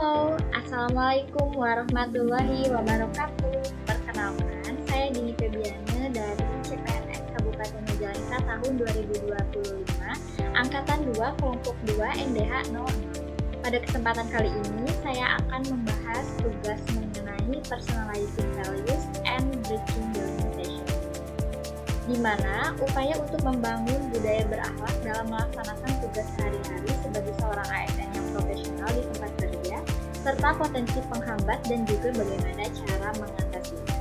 Halo, Assalamualaikum warahmatullahi wabarakatuh. Perkenalkan, saya Dini Febiana dari CPNS Kabupaten Majalengka tahun 2025, Angkatan 2, Kelompok 2, NDH 00. Pada kesempatan kali ini, saya akan membahas tugas mengenai personalizing values and breaking the limitation, di mana upaya untuk membangun budaya berakhlak dalam melaksanakan tugas sehari-hari sebagai seorang ASN yang profesional di tempat kerja, serta potensi penghambat dan juga bagaimana cara mengatasinya.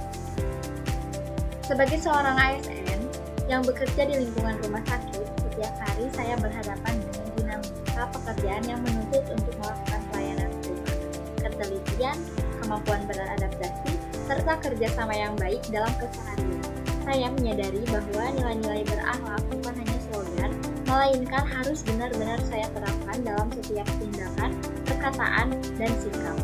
Sebagai seorang ASN yang bekerja di lingkungan rumah sakit, setiap hari saya berhadapan dengan dinamika pekerjaan yang menuntut untuk melakukan pelayanan prima, ketelitian, kemampuan beradaptasi, serta kerjasama yang baik dalam keseharian. Saya menyadari bahwa nilai-nilai berakhlak bukan hanya slogan, melainkan harus benar-benar saya terapkan dalam setiap tindakan, perkataan, dan sikap.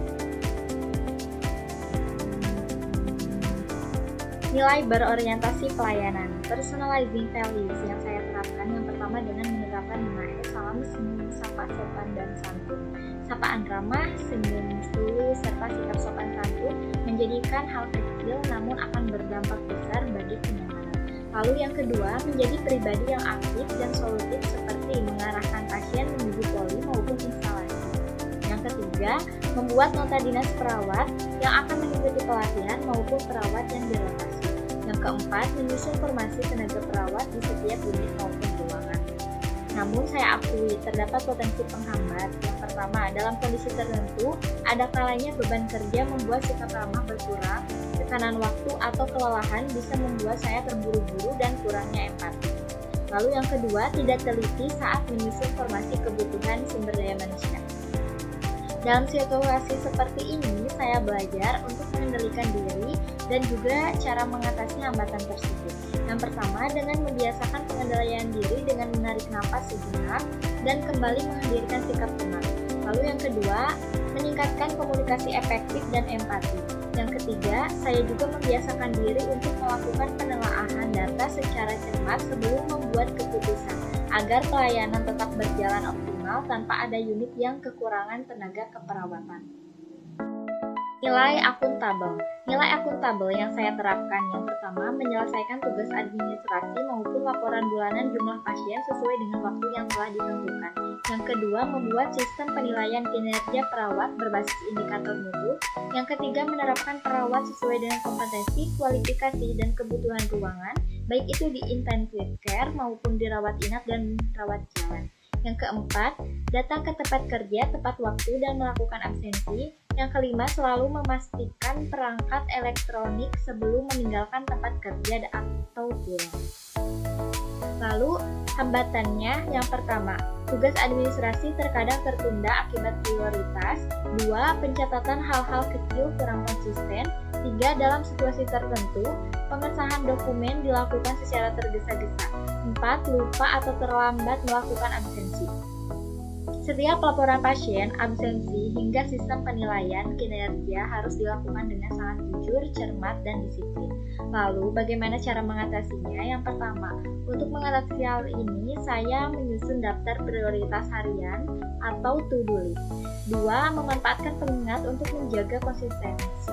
Nilai berorientasi pelayanan, personalizing values yang saya terapkan yang pertama dengan menerapkan 5S, salam, senyum, sapa, sopan, dan santun. Sapaan ramah, senyum tulus, serta sikap sopan santun menjadikan hal kecil namun akan berdampak besar bagi kenyamanan. Lalu yang kedua, menjadi pribadi yang aktif dan solutif seperti mengarahkan pasien menuju poli maupun instalasi. Yang ketiga, membuat nota dinas perawat yang akan mengikuti pelatihan maupun perawat yang dirotasi. Yang keempat, menyusun formasi tenaga perawat di setiap unit maupun ruangan. Namun saya akui terdapat potensi penghambat. Yang pertama, dalam kondisi tertentu, ada kalanya beban kerja membuat sikap ramah berkurang, tekanan waktu atau kelelahan bisa membuat saya terburu-buru dan kurangnya empati. Lalu yang kedua, tidak teliti saat menyusun formasi kebutuhan sumber daya manusia. Dalam situasi seperti ini, saya belajar untuk mengendalikan diri dan juga cara mengatasi hambatan tersebut. Yang pertama, dengan membiasakan pengendalian diri dengan menarik napas sejenak dan kembali menghadirkan sikap tenang. Lalu yang kedua, meningkatkan komunikasi efektif dan empati. Yang ketiga, saya juga membiasakan diri untuk melakukan penelaahan data secara cermat sebelum membuat keputusan, agar pelayanan tetap berjalan optimal tanpa ada unit yang kekurangan tenaga keperawatan. Nilai akuntabel. Nilai akuntabel yang saya terapkan yang pertama, menyelesaikan tugas administrasi maupun laporan bulanan jumlah pasien sesuai dengan waktu yang telah ditentukan. Yang kedua, membuat sistem penilaian kinerja perawat berbasis indikator mutu. Yang ketiga, menerapkan perawat sesuai dengan kompetensi, kualifikasi, dan kebutuhan ruangan, baik itu di intensive care maupun di rawat inap dan rawat jalan. Yang keempat, datang ke tempat kerja tepat waktu dan melakukan absensi. Yang kelima, selalu memastikan perangkat elektronik sebelum meninggalkan tempat kerja atau pulang. Lalu, hambatannya yang pertama, tugas administrasi terkadang tertunda akibat prioritas. 2. Pencatatan hal-hal kecil kurang konsisten. 3. Dalam situasi tertentu, pengesahan dokumen dilakukan secara tergesa-gesa. 4. Lupa atau terlambat melakukan absensi. Setiap laporan pasien, absensi, hingga sistem penilaian kinerja harus dilakukan dengan sangat jujur, cermat, dan disiplin. Lalu, bagaimana cara mengatasinya? Yang pertama, untuk mengatasi hal ini, saya menyusun daftar prioritas harian atau to-do list. 2. Memanfaatkan pengingat untuk menjaga konsistensi.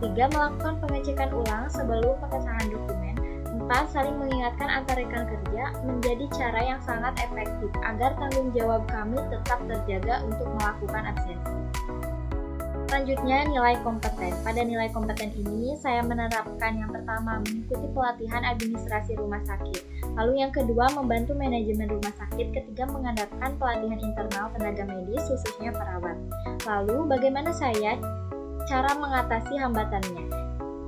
3. Melakukan pengecekan ulang sebelum pengesahan dokumen. 4. Saling mengingatkan antar rekan kerja menjadi cara yang sangat efektif agar tanggung jawab kami tetap terjaga untuk melakukan absensi. Selanjutnya, nilai kompeten. Pada nilai kompeten ini, saya menerapkan yang pertama, mengikuti pelatihan administrasi rumah sakit. Lalu yang kedua, membantu manajemen rumah sakit. Ketiga, mengadakan pelatihan internal tenaga medis, khususnya perawat. Lalu, bagaimana saya cara mengatasi hambatannya?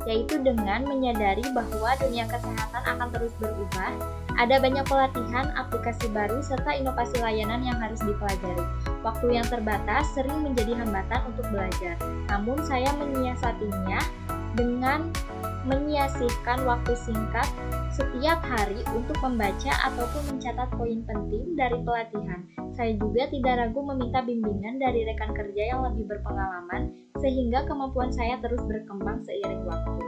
Yaitu dengan menyadari bahwa dunia kesehatan akan terus berubah, ada banyak pelatihan, aplikasi baru, serta inovasi layanan yang harus dipelajari. Waktu yang terbatas sering menjadi hambatan untuk belajar, namun saya menyiasatinya dengan menyisihkan waktu singkat setiap hari untuk membaca ataupun mencatat poin penting dari pelatihan. Saya juga tidak ragu meminta bimbingan dari rekan kerja yang lebih berpengalaman, sehingga kemampuan saya terus berkembang seiring waktu.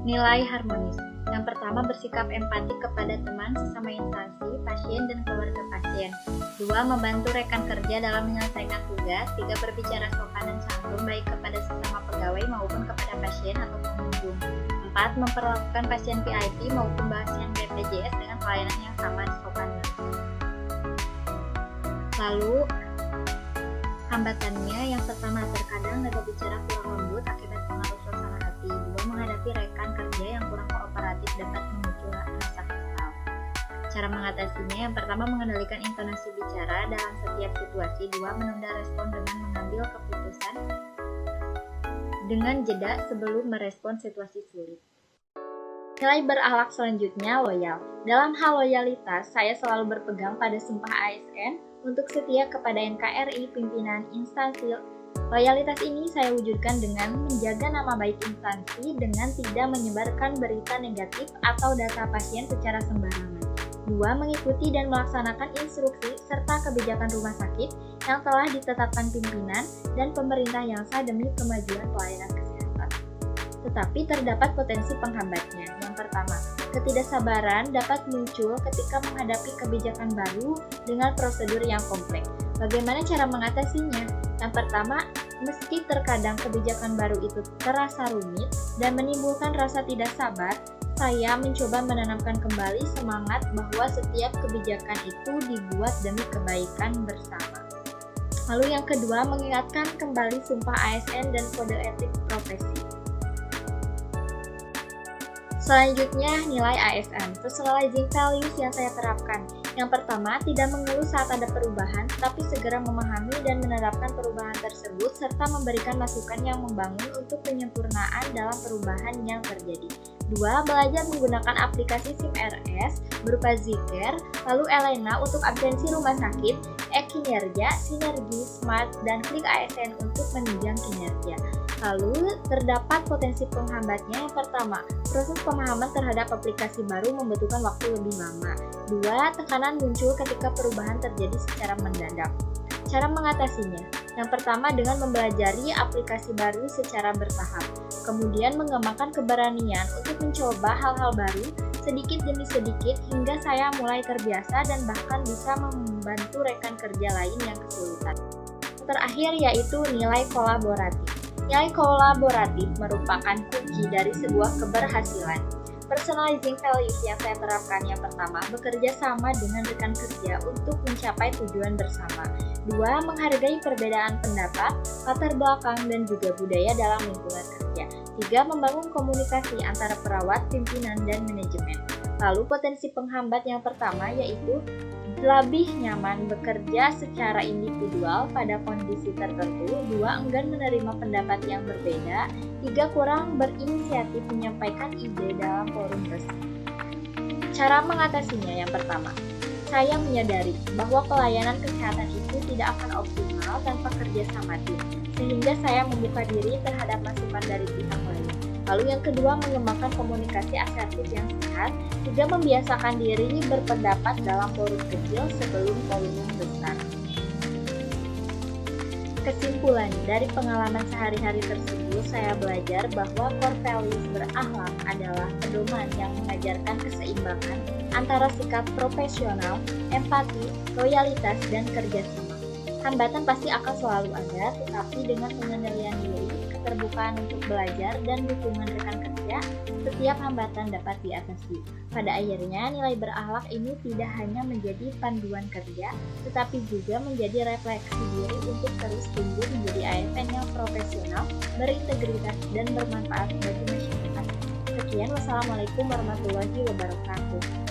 Nilai harmonis. Yang pertama, bersikap empati kepada teman, sesama instansi, pasien, dan keluarga pasien. 2. Membantu rekan kerja dalam menyelesaikan tugas. 3. Berbicara sopan dan santun baik kepada sesama pegawai maupun kepada pasien atau pengunjung. 4. Memperlakukan pasien VIP maupun pasien BPJS dengan pelayanan yang sama dan sopan. Lalu, hambatannya yang pertama, terkadang nada bicara kurang lembut akibat pengaruh suasana hati. 2. Menghadapi rekan kerja yang kurang kooperatif dapat memicu rasa kesal. Cara mengatasinya, yang pertama, mengendalikan intonasi bicara dalam setiap situasi. 2. Menunda respon dengan mengambil keputusan dengan jeda sebelum merespon situasi sulit. Nilai berakhlak selanjutnya, loyal. Dalam hal loyalitas, saya selalu berpegang pada sumpah ASN untuk setia kepada NKRI, pimpinan instansi. Loyalitas ini saya wujudkan dengan menjaga nama baik instansi dengan tidak menyebarkan berita negatif atau data pasien secara sembarangan. 2. Mengikuti dan melaksanakan instruksi serta kebijakan rumah sakit yang telah ditetapkan pimpinan dan pemerintah yang sah demi kemajuan pelayanan kesehatan. Tetapi terdapat potensi penghambatnya. Yang pertama, ketidaksabaran dapat muncul ketika menghadapi kebijakan baru dengan prosedur yang kompleks. Bagaimana cara mengatasinya? Yang pertama, meski terkadang kebijakan baru itu terasa rumit dan menimbulkan rasa tidak sabar, saya mencoba menanamkan kembali semangat bahwa setiap kebijakan itu dibuat demi kebaikan bersama. Lalu yang kedua, mengingatkan kembali sumpah ASN dan kode etik profesi. Selanjutnya, nilai ASN, personalizing values yang saya terapkan. Yang pertama, tidak mengeluh saat ada perubahan, tapi segera memahami dan menerapkan perubahan tersebut, serta memberikan masukan yang membangun untuk penyempurnaan dalam perubahan yang terjadi. 2. Belajar menggunakan aplikasi SIM-RS berupa Zcare, lalu Elena untuk absensi rumah sakit, e-kinerja, sinergi, smart, dan klik ASN untuk menunjang kinerja. Lalu, terdapat potensi penghambatnya. Yang pertama, proses pemahaman terhadap aplikasi baru membutuhkan waktu lebih lama. 2. Tekanan muncul ketika perubahan terjadi secara mendadak. Cara mengatasinya, yang pertama dengan mempelajari aplikasi baru secara bertahap. Kemudian mengembangkan keberanian untuk mencoba hal-hal baru sedikit demi sedikit hingga saya mulai terbiasa dan bahkan bisa membantu rekan kerja lain yang kesulitan. Terakhir yaitu nilai kolaboratif. Nilai kolaboratif merupakan kunci dari sebuah keberhasilan. Personalizing values yang saya terapkan, yang pertama, bekerja sama dengan rekan kerja untuk mencapai tujuan bersama. 2. Menghargai perbedaan pendapat, latar belakang, dan juga budaya dalam lingkungan kerja. 3. Membangun komunikasi antara perawat, pimpinan, dan manajemen. Lalu potensi penghambat yang pertama yaitu lebih nyaman bekerja secara individual pada kondisi tertentu. 2. Enggan menerima pendapat yang berbeda. 3. Kurang berinisiatif menyampaikan ide dalam forum resmi. Cara mengatasinya, yang pertama, saya menyadari bahwa pelayanan kesehatan itu tidak akan optimal tanpa kerjasama tim, sehingga saya membuka diri terhadap masukan dari pihak lain. Lalu yang kedua, mengembangkan komunikasi asertif yang sehat. 3. Membiasakan diri berpendapat dalam forum kecil sebelum volume besar. Kesimpulan dari pengalaman sehari-hari tersebut, saya belajar bahwa core values berakhlak adalah pedoman yang mengajarkan keseimbangan antara sikap profesional, empati, loyalitas, dan kerjasama. Hambatan pasti akan selalu ada, tetapi dengan pengendalian diri, keterbukaan untuk belajar, dan dukungan rekan kerja, setiap hambatan dapat diatasi. Pada akhirnya, nilai berakhlak ini tidak hanya menjadi panduan kerja, tetapi juga menjadi refleksi diri untuk terus tumbuh menjadi ASN yang profesional, berintegritas, dan bermanfaat bagi masyarakat. Sekian, wassalamualaikum warahmatullahi wabarakatuh.